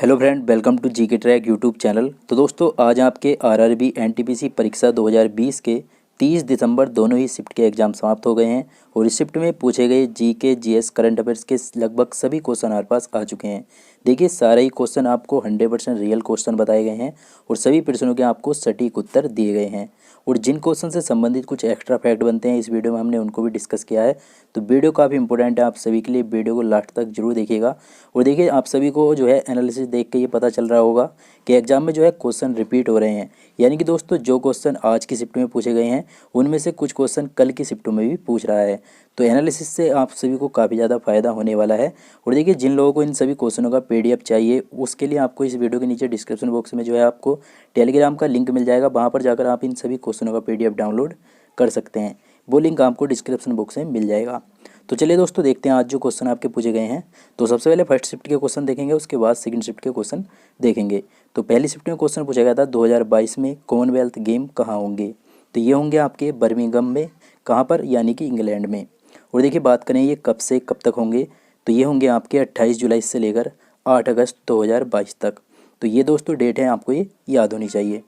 Hello friend, welcome to GK track YouTube channel. तो दोस्तों, आज आपके आरआरबी एनटीपीसी परीक्षा 2020 के 30 दिसंबर दोनों ही शिफ्ट के एग्जाम समाप्त हो गए हैं और इस शिफ्ट में पूछे गए जीके जीएस करंट अफेयर्स के लगभग सभी क्वेश्चन हमारे पास आ चुके हैं। देखिए, सारे ही क्वेश्चन आपको 100% रियल क्वेश्चन बताए गए हैं और सभी प्रश्नों के आपको सटीक उत्तर दिए गए हैं। और जिन क्वेश्चन से संबंधित कुछ एक्स्ट्रा फैक्ट बनते हैं, इस वीडियो में हमने उनको भी डिस्कस किया है। तो वीडियो काफ़ी इंपॉर्टेंट है आप सभी के लिए, वीडियो को लास्ट तक जरूर देखिएगा। और देखिए, आप सभी को जो है एनालिसिस देख के ये पता चल रहा होगा कि एग्जाम में जो है क्वेश्चन रिपीट हो रहे हैं। यानी कि दोस्तों, जो क्वेश्चन आज की शिफ्ट में पूछे गए हैं उनमें से कुछ क्वेश्चन कल की शिफ्टों में भी पूछ रहा है। तो एनालिसिस से आप सभी को काफ़ी ज़्यादा फायदा होने वाला है। और देखिए, जिन लोगों को इन सभी क्वेश्चनों का पीडीएफ चाहिए, उसके लिए आपको इस वीडियो के नीचे डिस्क्रिप्शन बॉक्स में जो है आपको टेलीग्राम का लिंक मिल जाएगा। वहाँ पर जाकर आप इन सभी क्वेश्चनों का पीडीएफ डाउनलोड कर सकते हैं। वो लिंक आपको डिस्क्रिप्शन बॉक्स में मिल जाएगा। तो चलिए दोस्तों, देखते हैं आज जो क्वेश्चन आपके पूछे गए हैं। तो सबसे पहले फर्स्ट शिफ्ट के क्वेश्चन देखेंगे, उसके बाद सेकंड शिफ्ट के क्वेश्चन देखेंगे। तो पहली शिफ्ट में क्वेश्चन पूछा गया था 2022 में कॉमनवेल्थ गेम कहाँ होंगे। तो ये होंगे आपके बर्मिंघम में। कहाँ पर? यानी कि इंग्लैंड में। और देखिए, बात करें ये कब से कब तक होंगे, तो ये होंगे आपके 28 जुलाई से लेकर 8 अगस्त 2022 तक। तो ये दोस्तों डेट है, आपको ये याद होनी चाहिए।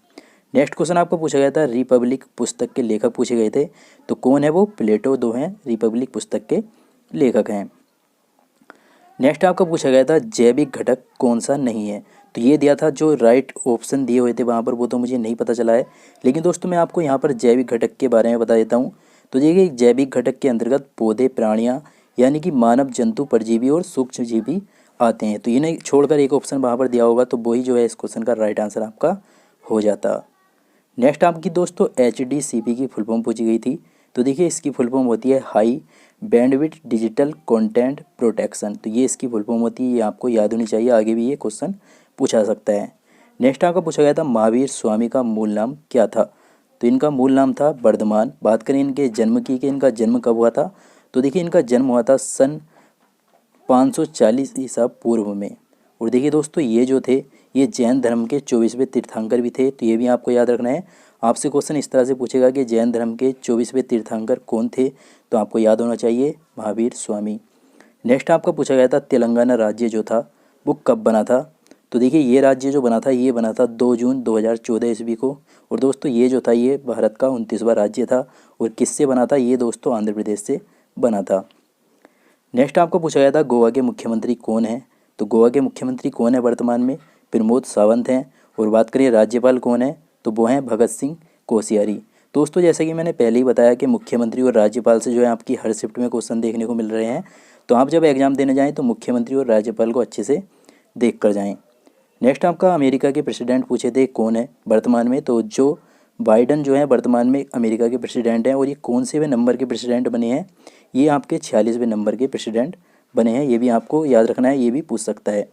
नेक्स्ट क्वेश्चन आपको पूछा गया था रिपब्लिक पुस्तक के लेखक पूछे गए थे। तो कौन है वो? प्लेटो दो हैं रिपब्लिक पुस्तक के लेखक हैं। नेक्स्ट आपका पूछा गया था जैविक घटक कौन सा नहीं है। तो ये दिया था, जो राइट ऑप्शन दिए हुए थे वहाँ पर, वो तो मुझे नहीं पता चला है। लेकिन दोस्तों, मैं आपको यहाँ पर जैविक घटक के बारे में बता देता हूँ। तो देखिए, जैविक घटक के अंतर्गत पौधे, प्राणियाँ यानी कि मानव, जंतु, परजीवी और सूक्ष्मजीवी आते हैं। तो इन्हें छोड़कर एक ऑप्शन वहाँ पर दिया होगा, तो वही जो है इस क्वेश्चन का राइट आंसर आपका हो जाता। नेक्स्ट आपकी दोस्तों HDCP की फुल फॉर्म पूछी गई थी। तो देखिए, इसकी फुल फॉर्म होती है high bandwidth digital content protection. तो ये इसकी फुल फॉर्म होती है, ये आपको याद होनी चाहिए, आगे भी ये क्वेश्चन पूछा सकता है। नेक्स्ट आपका पूछा गया था महावीर स्वामी का मूल नाम क्या था। तो इनका मूल नाम था वर्धमान। बात करें इनके जन्म की कि इनका जन्म कब हुआ था, तो देखिए, इनका जन्म हुआ था सन 540 ईसा पूर्व में। और देखिए दोस्तों, ये जो थे ये जैन धर्म के 24वें तीर्थंकर भी थे। तो ये भी आपको याद रखना है। आपसे क्वेश्चन इस तरह से पूछेगा कि जैन धर्म के 24वें तीर्थंकर कौन थे, तो आपको याद होना चाहिए महावीर स्वामी। नेक्स्ट आपका पूछा गया था तेलंगाना राज्य जो था वो कब बना था। तो देखिए, ये राज्य जो बना था ये बना था 2 जून 2014 ईस्वी को। और दोस्तों, ये जो था ये भारत का 29वां राज्य था। और किससे बना था? ये दोस्तों आंध्र प्रदेश से बना था। नेक्स्ट आपको पूछा गया था गोवा के मुख्यमंत्री कौन है। तो गोवा के मुख्यमंत्री कौन है वर्तमान में? प्रमोद सावंत हैं। और बात करिए राज्यपाल कौन है, तो वो हैं भगत सिंह कोश्यारी। दोस्तों, जैसे कि मैंने पहले ही बताया कि मुख्यमंत्री और राज्यपाल से जो है आपकी हर शिफ्ट में क्वेश्चन देखने को मिल रहे हैं। तो आप जब एग्जाम देने जाएँ तो मुख्यमंत्री और राज्यपाल को अच्छे से देख कर जाएँ। नेक्स्ट आपका अमेरिका के प्रेसिडेंट पूछे थे कौन है वर्तमान में। तो जो बाइडन जो है वर्तमान में अमेरिका के प्रेसिडेंट हैं। और ये कौन से वे नंबर के प्रेसिडेंट बने हैं? ये आपके 46वें नंबर के प्रेसिडेंट बने हैं। ये भी आपको याद रखना है, ये भी पूछ सकता है।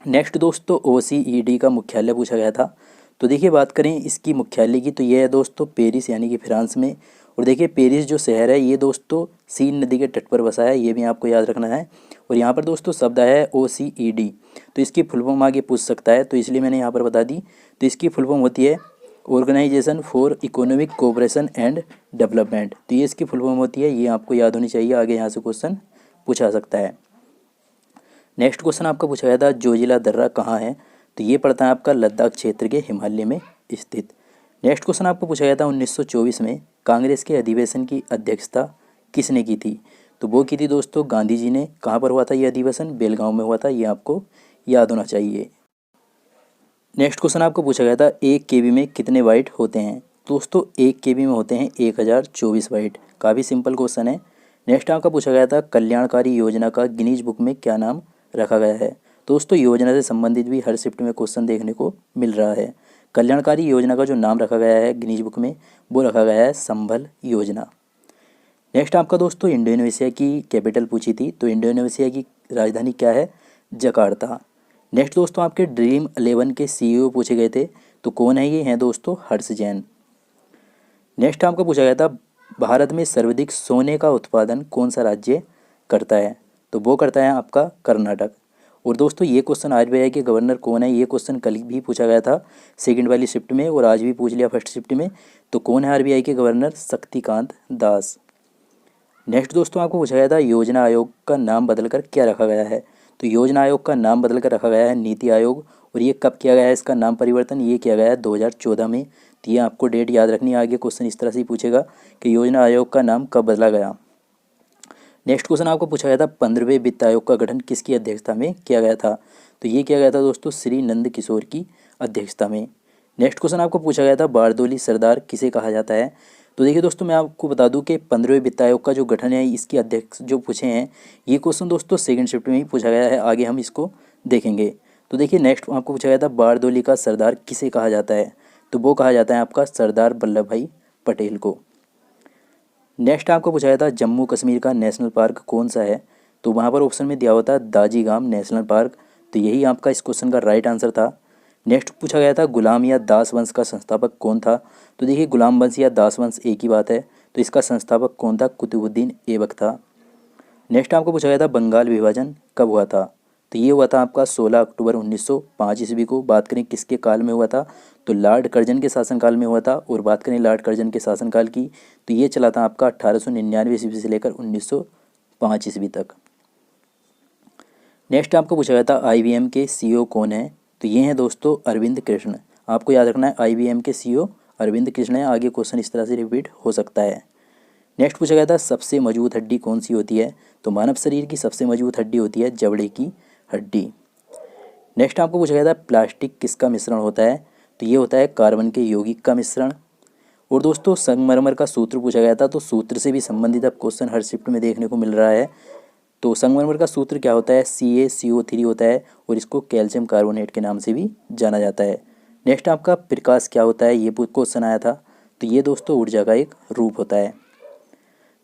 नेक्स्ट दोस्तों, OECD का मुख्यालय पूछा गया था। तो देखिए, बात करें इसकी मुख्यालय की, तो ये है दोस्तों पेरिस यानी कि फ्रांस में। और देखिए, पेरिस जो शहर है ये दोस्तों सीन नदी के तट पर बसा है, ये भी आपको याद रखना है। और यहाँ पर दोस्तों शब्द है OECD। तो इसकी फुल फॉर्म आगे पूछ सकता है, तो इसलिए मैंने यहाँ पर बता दी। तो इसकी फुल फॉर्म होती है organisation for economic cooperation and development. तो ये इसकी फुल फॉर्म होती है, ये आपको याद होनी चाहिए, आगे यहाँ से क्वेश्चन पूछा सकता है। नेक्स्ट क्वेश्चन आपका पूछा गया था जोजिला दर्रा कहाँ है। तो ये पड़ता है आपका लद्दाख क्षेत्र के हिमालय में स्थित। नेक्स्ट क्वेश्चन आपको पूछा गया था 1924 में कांग्रेस के अधिवेशन की अध्यक्षता किसने की थी। तो वो की थी दोस्तों गांधी जी ने। कहाँ पर हुआ था ये अधिवेशन? बेलगांव में हुआ था, ये आपको याद होना चाहिए। नेक्स्ट क्वेश्चन आपको पूछा गया था 1 KB में कितने बाइट होते हैं। दोस्तों, 1 KB में होते हैं 1024 बाइट। काफ़ी सिंपल क्वेश्चन है। नेक्स्ट आपका पूछा गया था कल्याणकारी योजना का गिनीज बुक में क्या नाम रखा गया है। दोस्तों, योजना से संबंधित भी हर शिफ्ट में क्वेश्चन देखने को मिल रहा है। कल्याणकारी योजना का जो नाम रखा गया है गिनीज बुक में, वो रखा गया है संभल योजना। नेक्स्ट आपका दोस्तों इंडोनेशिया की कैपिटल पूछी थी। तो इंडोनेशिया की राजधानी क्या है? जकार्ता। नेक्स्ट दोस्तों, आपके ड्रीम 11 के CEO पूछे गए थे। तो कौन है? ये हैं दोस्तों हर्ष जैन। नेक्स्ट आपका पूछा गया था भारत में सर्वाधिक सोने का उत्पादन कौन सा राज्य करता है। तो वो करता है आपका कर्नाटक। और दोस्तों, ये क्वेश्चन RBI के गवर्नर कौन है, ये क्वेश्चन कल भी पूछा गया था सेकंड वाली शिफ्ट में, और आज भी पूछ लिया फर्स्ट शिफ्ट में। तो कौन है RBI के गवर्नर? शक्तिकांत दास। नेक्स्ट दोस्तों, आपको पूछा गया था योजना आयोग का नाम बदलकर क्या रखा गया है। तो योजना आयोग का नाम बदल कर रखा गया है नीति आयोग। और ये कब किया गया है इसका नाम परिवर्तन, ये किया गया है 2014 में। तो ये आपको डेट याद रखनी है, आगे क्वेश्चन इस तरह से ही पूछेगा कि योजना आयोग का नाम कब बदला गया। नेक्स्ट क्वेश्चन आपको पूछा गया था 15वें वित्त आयोग का गठन किसकी अध्यक्षता में किया गया था। तो ये किया गया था दोस्तों श्री नंद किशोर की अध्यक्षता में। नेक्स्ट क्वेश्चन आपको पूछा गया था बारदोली सरदार किसे कहा जाता है। तो देखिए दोस्तों, मैं आपको बता दूं कि 15वें वित्त आयोग का जो गठन है इसकी अध्यक्ष जो पूछे हैं, ये क्वेश्चन दोस्तों सेकंड शिफ्ट में ही पूछा गया है, आगे हम इसको देखेंगे। तो देखिए नेक्स्ट आपको पूछा गया था बारदोली का सरदार किसे कहा जाता है। तो वो कहा जाता है आपका सरदार वल्लभ भाई पटेल को। नेक्स्ट आपको पूछा गया था जम्मू कश्मीर का नेशनल पार्क कौन सा है। तो वहाँ पर ऑप्शन में दिया हुआ था दाजीगाम नेशनल पार्क। तो यही आपका इस क्वेश्चन का राइट आंसर था। नेक्स्ट पूछा गया था गुलाम या दास वंश का संस्थापक कौन था। तो देखिए गुलाम वंश या दास वंश एक ही बात है, तो इसका संस्थापक कौन था, कुतुबुद्दीन ऐबक था। नेक्स्ट आपको पूछा गया था बंगाल विभाजन कब हुआ था। तो ये हुआ था आपका 16 अक्टूबर 1905 ईस्वी को। बात करें किसके काल में हुआ था, तो लॉर्ड कर्जन के शासनकाल में हुआ था। और बात करें लॉर्ड कर्जन के शासनकाल की, तो ये चला था आपका 1899 ईस्वी से लेकर 1905 ईस्वी तक। नेक्स्ट आपको पूछा गया था IBM के CEO कौन है। तो ये हैं दोस्तों अरविंद कृष्ण। आपको याद रखना है IBM के CEO अरविंद कृष्ण है, आगे क्वेश्चन इस तरह से रिपीट हो सकता है। नेक्स्ट पूछा गया था सबसे मजबूत हड्डी कौन सी होती है। तो मानव शरीर की सबसे मजबूत हड्डी होती है जबड़े की हड्डी। नेक्स्ट आपको पूछा गया था प्लास्टिक किसका मिश्रण होता है। तो ये होता है कार्बन के यौगिक का मिश्रण। और दोस्तों संगमरमर का सूत्र पूछा गया था। तो सूत्र से भी संबंधित अब क्वेश्चन हर शिफ्ट में देखने को मिल रहा है। तो संगमरमर का सूत्र क्या होता है, CaCO3 होता है, और इसको कैल्शियम कार्बोनेट के नाम से भी जाना जाता है। नेक्स्ट आपका प्रकाश क्या होता है, ये क्वेश्चन आया था। तो ये दोस्तों ऊर्जा का एक रूप होता है।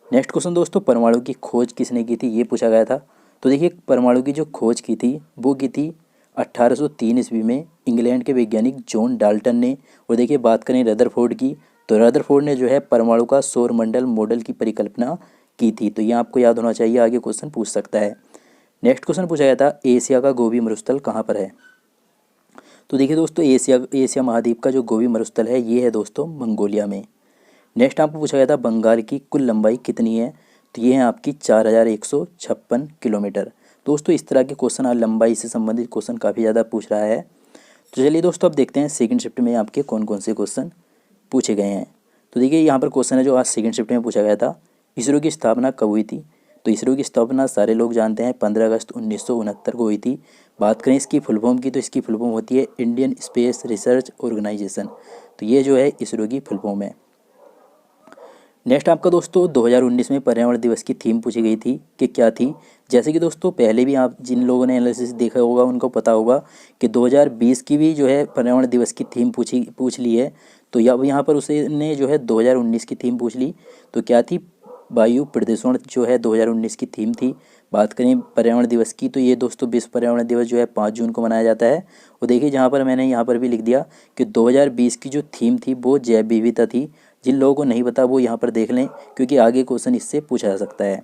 नेक्स्ट क्वेश्चन दोस्तों परमाणु की खोज किसने की थी, ये पूछा गया था। तो देखिए परमाणु की जो खोज की थी वो की थी 1803 ईस्वी में इंग्लैंड के वैज्ञानिक जॉन डाल्टन ने। और देखिए बात करें रदरफोर्ड की, तो रदरफोर्ड ने जो है परमाणु का सौरमंडल मॉडल की परिकल्पना की थी। तो ये आपको याद होना चाहिए, आगे क्वेश्चन पूछ सकता है। नेक्स्ट क्वेश्चन पूछा गया था एशिया का गोबी मरुस्थल कहाँ पर है। तो देखिए दोस्तों एशिया महाद्वीप का जो गोबी मरुस्थल है ये है दोस्तों मंगोलिया में। नेक्स्ट आपको पूछा गया था बंगाल की कुल लंबाई कितनी है। तो ये है आपकी 4156 किलोमीटर। दोस्तों इस तरह के क्वेश्चन आज लंबाई से संबंधित क्वेश्चन काफ़ी ज़्यादा पूछ रहा है। तो चलिए दोस्तों अब देखते हैं सेकंड शिफ्ट में आपके कौन कौन से क्वेश्चन पूछे गए हैं। तो देखिए यहाँ पर क्वेश्चन है जो आज सेकंड शिफ्ट में पूछा गया था, इसरो की स्थापना कब हुई थी। तो इसरो की स्थापना सारे लोग जानते हैं 15 अगस्त 1969 को हुई थी। बात करें इसकी फुल फॉर्म की, तो इसकी फुल फॉर्म होती है इंडियन स्पेस रिसर्च ऑर्गेनाइजेशन। तो ये जो है इसरो की फुल फॉर्म है। नेक्स्ट आपका दोस्तों 2019 में पर्यावरण दिवस की थीम पूछी गई थी कि क्या थी। जैसे कि दोस्तों पहले भी आप जिन लोगों ने एनालिसिस देखा होगा उनको पता होगा कि 2020 की भी जो है पर्यावरण दिवस की थीम पूछ ली है। तो यहाँ पर उसने जो है 2019 की थीम पूछ ली। तो क्या थी, वायु प्रदूषण जो है 2019 की थीम थी। बात करें पर्यावरण दिवस की, तो ये दोस्तों विश्व पर्यावरण दिवस जो है 5 जून को मनाया जाता है। और देखिए जहाँ पर मैंने यहाँ पर भी लिख दिया कि 2020 की जो थीम थी वो जैव विविधता थी। जिन लोगों को नहीं पता वो यहाँ पर देख लें, क्योंकि आगे क्वेश्चन इससे पूछा जा सकता है।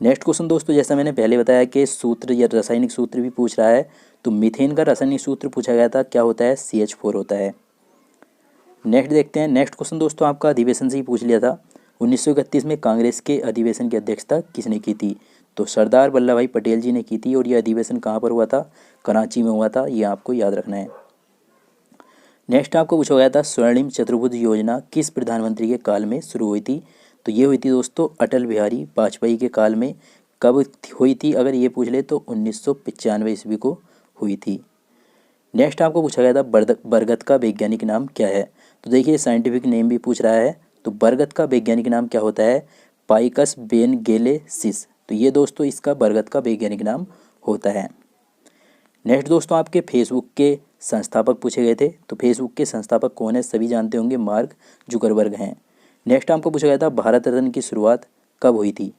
नेक्स्ट क्वेश्चन दोस्तों जैसा मैंने पहले बताया कि सूत्र या रासायनिक सूत्र भी पूछ रहा है। तो मीथेन का रासायनिक सूत्र पूछा गया था, क्या होता है, CH4 होता है। नेक्स्ट देखते हैं। नेक्स्ट क्वेश्चन दोस्तों आपका अधिवेशन से ही पूछ लिया था, 1931 में कांग्रेस के अधिवेशन की अध्यक्षता किसने की थी। तो सरदार वल्लभ भाई पटेल जी ने की थी। और यह अधिवेशन कहाँ पर हुआ था, कराची में हुआ था, ये आपको याद रखना है। नेक्स्ट आपको पूछा गया था स्वर्णिम चतुर्भुज योजना किस प्रधानमंत्री के काल में शुरू हुई थी। तो ये हुई थी दोस्तों अटल बिहारी वाजपेयी के काल में। कब हुई थी अगर ये पूछ ले तो 1995 ईस्वी को हुई थी। नेक्स्ट आपको पूछा गया था बरगद का वैज्ञानिक नाम क्या है। तो देखिए साइंटिफिक नेम भी पूछ रहा है। तो बरगद का वैज्ञानिक नाम क्या होता है, पाइकस बेनगेलेसिस। तो ये दोस्तों इसका बरगद का वैज्ञानिक नाम होता है। नेक्स्ट दोस्तों आपके फेसबुक के संस्थापक पूछे गए थे। तो फेसबुक के संस्थापक कौन है, सभी जानते होंगे, मार्क जुकरबर्ग हैं। नेक्स्ट आपको पूछा गया था भारत रत्न की शुरुआत कब हुई थी।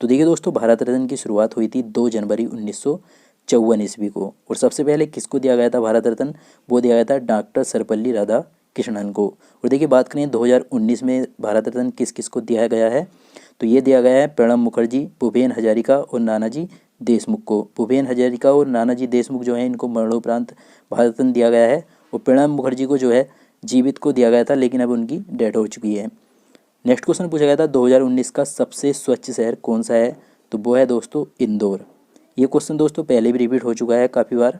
तो देखिए दोस्तों भारत रत्न की शुरुआत हुई थी 2 जनवरी 1954 ईस्वी को। और सबसे पहले किसको दिया गया था भारत रत्न, वो दिया गया था डॉक्टर सर्वपल्ली राधाकृष्णन को। और देखिए बात करें 2019 में भारत रत्न किस किस को दिया गया है। तो ये दिया गया है प्रणब मुखर्जी, भूपेन हजारिका और नानाजी देशमुख को। भूपेन हजारिका और नानाजी देशमुख जो है इनको मरणोपरांत भारत रत्न दिया गया है। और प्रणब मुखर्जी को जो है जीवित को दिया गया था, लेकिन अब उनकी डेथ हो चुकी है। नेक्स्ट क्वेश्चन पूछा गया था 2019 का सबसे स्वच्छ शहर कौन सा है। तो वो है दोस्तों इंदौर। ये क्वेश्चन दोस्तों पहले भी रिपीट हो चुका है काफ़ी बार।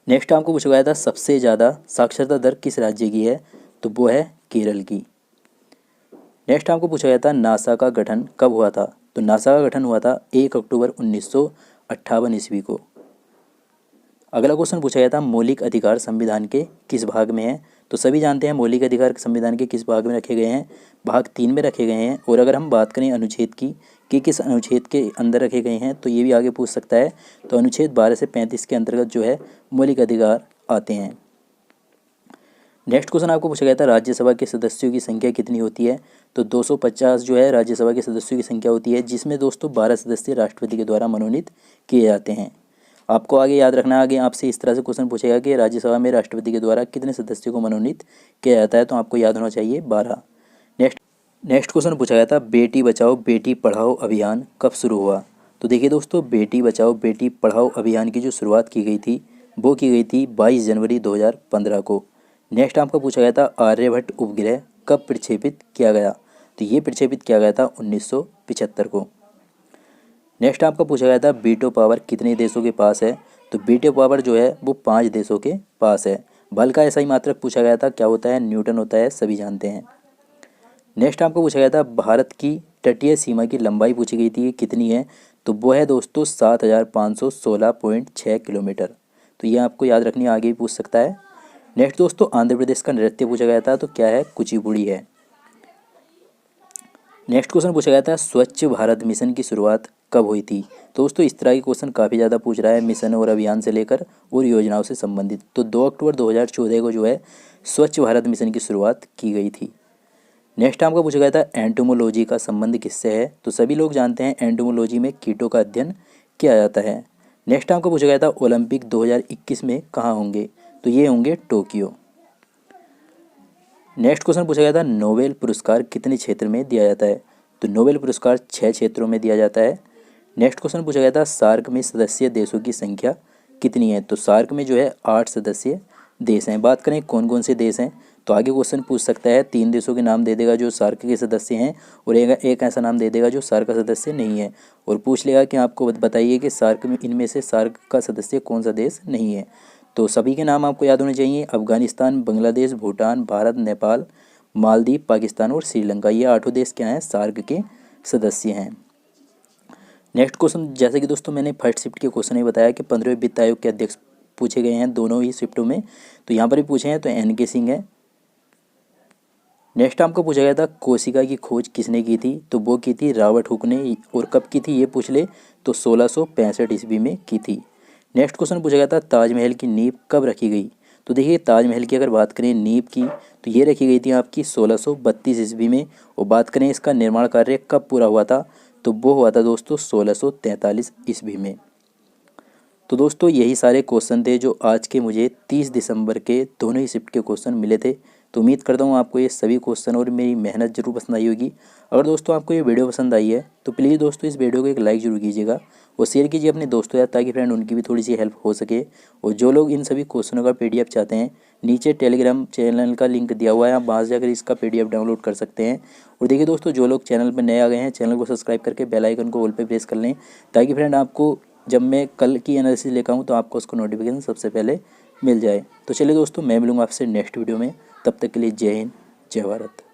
नेक्स्ट आपको पूछा गया था सबसे ज़्यादा साक्षरता दर किस राज्य की है, तो वो है केरल की। नेक्स्ट आपको पूछा गया था नासा का गठन कब हुआ था, तो नासा का गठन हुआ था 1 अक्टूबर 1958 ईस्वी को। अगला क्वेश्चन पूछा गया था मौलिक अधिकार संविधान के किस भाग में है, तो सभी जानते हैं मौलिक अधिकार संविधान के किस भाग में रखे गए हैं, भाग 3 में रखे गए हैं। और अगर हम बात करें अनुच्छेद की कि किस अनुच्छेद के अंदर रखे गए हैं, तो ये भी आगे पूछ सकता है। तो अनुच्छेद 12 से 35 के अंतर्गत जो है मौलिक अधिकार आते हैं। नेक्स्ट क्वेश्चन आपको पूछा गया था राज्यसभा के सदस्यों की संख्या कितनी होती है, तो 250 जो है राज्यसभा के सदस्यों की संख्या होती है, जिसमें दोस्तों 12 सदस्य राष्ट्रपति के द्वारा मनोनीत किए जाते हैं। आपको आगे याद रखना, आगे आपसे इस तरह से क्वेश्चन पूछेगा कि राज्यसभा में राष्ट्रपति के द्वारा कितने सदस्यों को मनोनीत किया जाता है, तो आपको याद होना चाहिए 12। नेक्स्ट क्वेश्चन पूछा गया था बेटी बचाओ बेटी पढ़ाओ अभियान कब शुरू हुआ, तो देखिए दोस्तों बेटी बचाओ बेटी पढ़ाओ अभियान की जो शुरुआत की गई थी वो की गई थी 22 जनवरी 2015 को। नेक्स्ट आपका पूछा गया था आर्यभट्ट उपग्रह कब प्रक्षेपित किया गया, तो ये प्रक्षेपित किया गया था 1975 को। नेक्स्ट आपका पूछा गया था वीटो पावर कितने देशों के पास है, तो वीटो पावर जो है वो 5 देशों के पास है। बल का ऐसा ही मात्रक पूछा गया था, क्या होता है, न्यूटन होता है, सभी जानते हैं। नेक्स्ट आपको पूछा गया था भारत की तटीय सीमा की लंबाई पूछी गई थी कितनी है, तो वो है दोस्तों 7516.6 किलोमीटर। तो ये आपको याद रखनी, आगे भी पूछ सकता है। नेक्स्ट दोस्तों आंध्र प्रदेश का नृत्य पूछा गया था, तो क्या है, कुचिपुड़ी है। नेक्स्ट क्वेश्चन पूछा गया था स्वच्छ भारत मिशन की शुरुआत कब हुई थी, तो दोस्तों इस तरह के क्वेश्चन काफ़ी ज़्यादा पूछ रहा है मिशन और अभियान से लेकर और योजनाओं से संबंधित। तो 2 अक्टूबर 2014 को जो है स्वच्छ भारत मिशन की शुरुआत की गई थी। नेक्स्ट आपको पूछा गया था एंटोमोलॉजी का संबंध किससे है, तो सभी लोग जानते हैं एंटोमोलॉजी में कीटों का अध्ययन किया जाता है। नेक्स्ट आपको पूछा गया था ओलंपिक 2021 में कहाँ होंगे, तो ये होंगे टोक्यो। नेक्स्ट क्वेश्चन पूछा गया था नोबेल पुरस्कार कितने क्षेत्र में दिया जाता है, तो नोबेल पुरस्कार 6 क्षेत्रों में दिया जाता है। नेक्स्ट क्वेश्चन पूछा गया था सार्क में सदस्य देशों की संख्या कितनी है, तो सार्क में जो है 8 सदस्य देश हैं। बात करें कौन कौन से देश हैं, तो आगे क्वेश्चन पूछ सकता है 3 देशों के नाम दे देगा जो सार्क के सदस्य हैं और एक ऐसा नाम दे देगा जो सार्क का सदस्य नहीं है, और पूछ लेगा कि आपको बताइए कि सार्क में इनमें से सार्क का सदस्य कौन सा देश नहीं है। तो सभी के नाम आपको याद होने चाहिए, अफगानिस्तान, बांग्लादेश, भूटान, भारत, नेपाल, मालदीव, पाकिस्तान और श्रीलंका। ये 8 देश क्या हैं, सार्क के सदस्य हैं। नेक्स्ट क्वेश्चन, जैसे कि दोस्तों मैंने फर्स्ट शिफ्ट के क्वेश्चन में बताया कि 15वें वित्त आयोग के अध्यक्ष पूछे गए हैं दोनों ही शिफ्टों में, तो यहाँ पर भी पूछे हैं, तो NK सिंह है। नेक्स्ट आपको पूछा गया था कोशिका की खोज किसने की थी, तो वो की थी रॉबर्ट हुक ने, और कब की थी ये पूछ ले तो 1665 ईस्वी में की थी। नेक्स्ट क्वेश्चन पूछा गया था ताजमहल की नींव कब रखी गई, तो देखिए ताजमहल की अगर बात करें नींव की, तो ये रखी गई थी आपकी 1632 ईस्वी में, और बात करें इसका निर्माण कार्य कब पूरा हुआ था, तो वो हुआ था दोस्तों 1643 ईस्वी में। तो दोस्तों यही सारे क्वेश्चन थे जो आज के मुझे 30 दिसंबर के दोनों ही शिफ्ट के क्वेश्चन मिले थे। तो उम्मीद करता हूँ आपको ये सभी क्वेश्चन और मेरी मेहनत जरूर पसंद आई होगी। अगर दोस्तों आपको ये वीडियो पसंद आई है तो प्लीज़ दोस्तों इस वीडियो को एक लाइक जरूर कीजिएगा और शेयर कीजिए अपने दोस्तों या ताकि फ्रेंड उनकी भी थोड़ी सी हेल्प हो सके। और जो लोग इन सभी क्वेश्चनों का PDF चाहते हैं, नीचे टेलीग्राम चैनल का लिंक दिया हुआ है, आप वहाँ से जाकर इसका PDF डाउनलोड कर सकते हैं। और देखिए दोस्तों जो लोग चैनल पर नए आ गए हैं, चैनल को सब्सक्राइब करके बेल आइकन को ऑल पे प्रेस कर लें, ताकि फ्रेंड आपको जब मैं कल की एनालिसिस लेकर आऊँ तो आपको उसको नोटिफिकेशन सबसे पहले मिल जाए। तो चलिए दोस्तों मैं मिलूँगा आपसे नेक्स्ट वीडियो में, तब तक के लिए जय हिंद जय भारत।